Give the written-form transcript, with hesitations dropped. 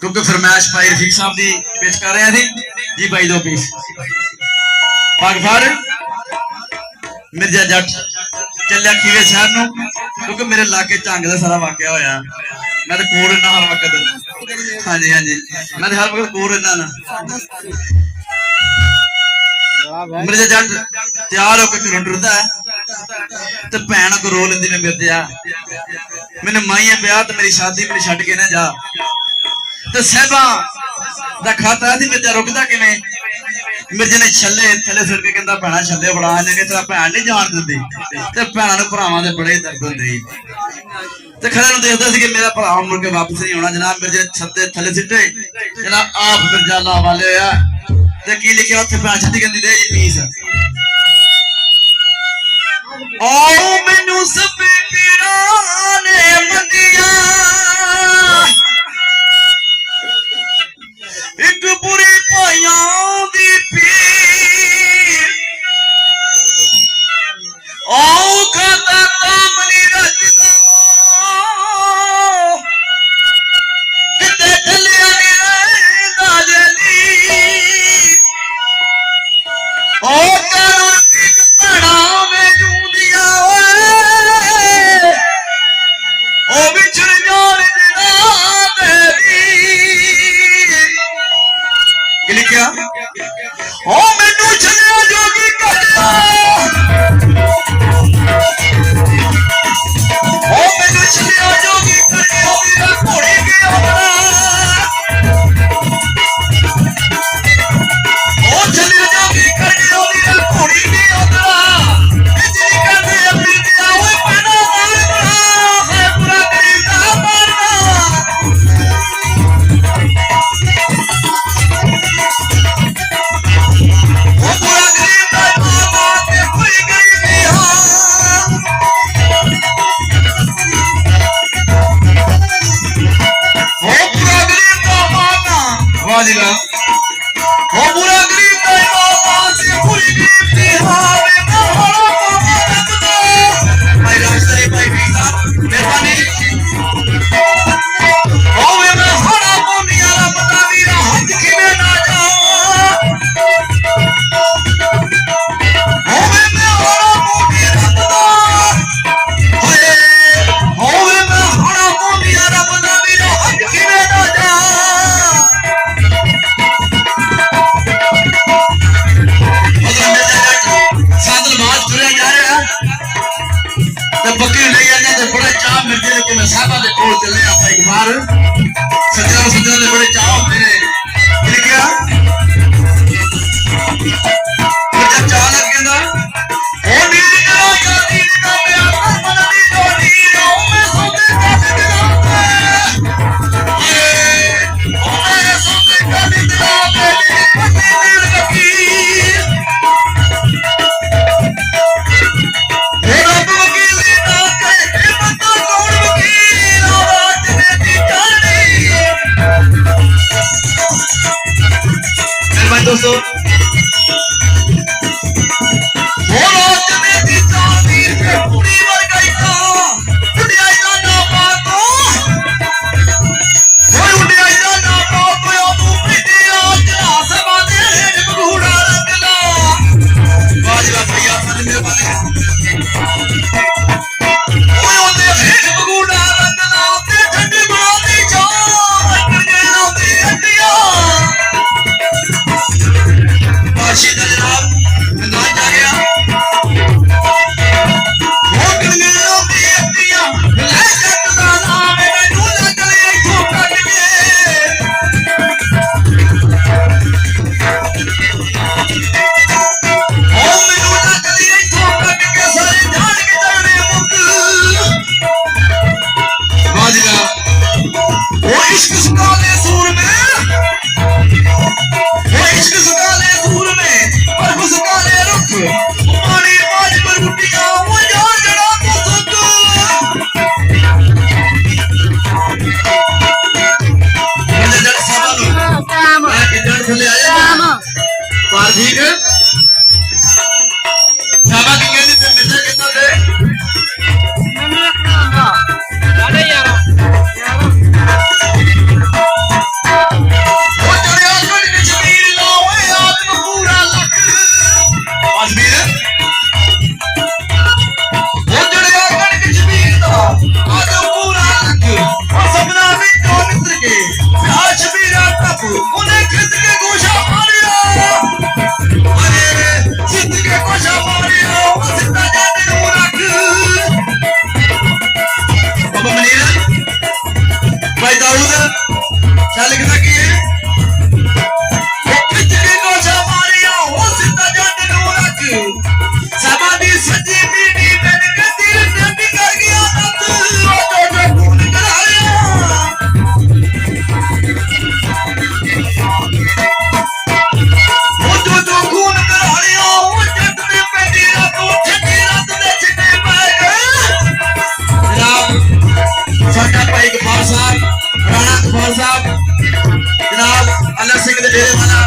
क्योंकि फरमाइश भाई रफीक साहब की पेश कर रहे थे जी भाई दो पीस पागफार मिर्जा जट चलिया खीवे शहर न क्योंकि मेरे इलाके झंग का सारा वाकया होया मैं तो कोल रहना हर वक्त हाँ जी मैं तो हर वक्त कोल रहना ना मिर्जा जट तैयार होकर घरों टुरदा है तो भैन को रो लेंदी मैं मिर्जा मैंने माइया ब्याह तो मेरी शादी मैंने छड्ड के ना जा तो साहबा दा खाता थी मिर्जा रुकदा किवें मिर्जे ने छल्ले थले सुट के कहंदा भैणा छल्ले बड़ा ने कि तेरा भैन नहीं जान दिंदी ते भैणां नूं भरावां दे बड़े दर्द हुंदे ते खरे नूं देखदा सी कि मेरा भरा मुड़ के वापस नहीं आउणा जनाब मिर्जे छत्ते थले सिੱਟੇ जनाब आप मिर्जा ला वाले होया ते की लिखिया उत्थे भैन छड्डी कहंदी दे जी पीस ओ मैनू सब पीरां ने मंदिया एक बुरी भाइयां दी पीर ओ खाता कामनी रजदा किते ढलिया नी रहिंदा जली ओ करो एक भड़ा में जूंदिया ओ विछड़ जान जना देवी लिखा ओ मैनू छलिया जोगी करदा ओ मैनू छलिया जोगी करदा मेरा घोड़े गया ओ छलिया जोगी करदा मेरा घोड़ी गया बिजली करदे अपनी दिया ओए पैना मारना है पूरा करीदा मारना बकरी ले जाने तो बड़े चाह मिलते हैं कि मैं साहबा दे कोल चले आप एक बार सज्जन दे बड़े चाह मेरे क्या मुझे चाह लग गया ओ नीली करो या नीली का मैं आपस बननी जोड़ी रो मैं सोते काटे दिला ओ मैं सोते काटे दिला मेरी पति दिल लकीर दोस्तों ਹਾਂ ਠੀਕ ਹੈ ਸਾਬਾ ਕੀ ਕਹਿੰਦੇ ਤੇ ਮਿਰਜ਼ਾ ਕਿੰਨਾ ਦੇ ਮੈਨੂੰ ਇੱਕ ਆਂਦਾ 11.5 ਉਹ ਚੜਿਆ ਗੜ ਵਿੱਚ ਵੀਰ ਲਾਵੇ ਆਤਮ ਪੂਰਾ ਲੱਖ ਅਜਮੀਰ ਉਹ ਚੜਿਆ ਗੜ ਵਿੱਚ ਵੀਰ ਦਾ ਆਤਮ ਪੂਰਾ ਲੱਖ ਉਹ ਸਪਨਾ ਵਿੱਚੋਂ ਨਿਕਲ ਕੇ ਪਿਆਸ ਵੀਰਾ ਟੱਪ ਉਹਨੇ ਖਿੱਚ ਕੇ ਗੋਸ਼ਾ ਮਾਰਿਆ ਅਰੇ ਸਿੱਧ ਕੇ ਗੋਸ਼ਾ ਮਾਰਿਆ ਉਹ ਸਿੱਧਾ ਜੱਟ ਨੂੰ ਰੱਖ ਬਾਬਾ ਮਨੀਰ ਭਾਈ ਦਾਊਦ ਚੱਲ ਕਿਦਾ ਕੀ ਹੈ ਖਿੱਚ ਕੇ ਗੋਸ਼ਾ ਮਾਰਿਆ ਉਹ ਸਿੱਧਾ ਜੱਟ ਨੂੰ ਰੱਖ ਸਭਾ ਦੀ ਸੱਜੀ ਪੀੜੀ ਬਨ ਕੇ ਦਿਲ ਟੱਪ ਕਰ ਗਿਆ ਨੱਤ ਉਹ ਜੋ ਖੂਨ ਕਰਾਇਆ ਉਹ ਜੋ ਖੂਨ ਕਰਾਇਆ ਉਹ ਜੱਟ ਦੇ ਪੈਂਦੀ ਰਾਤ ਉਹ ਛੱਡੀ ਰਾਤ ਦੇ ਛੱਡੇ ਪੈ ਗਏ ਜਨਾਬ ਸਾਡਾ ਭਾਈ ਗਫਾਰ ਸਾਹਿਬ ਰਾਣਾ ਗਫਾਰ ਸਾਹਿਬ ਜਨਾਬ ਅਲਰ ਸਿੰਘ ਦੇ ਡੇਰੇ ਵਾਲਾ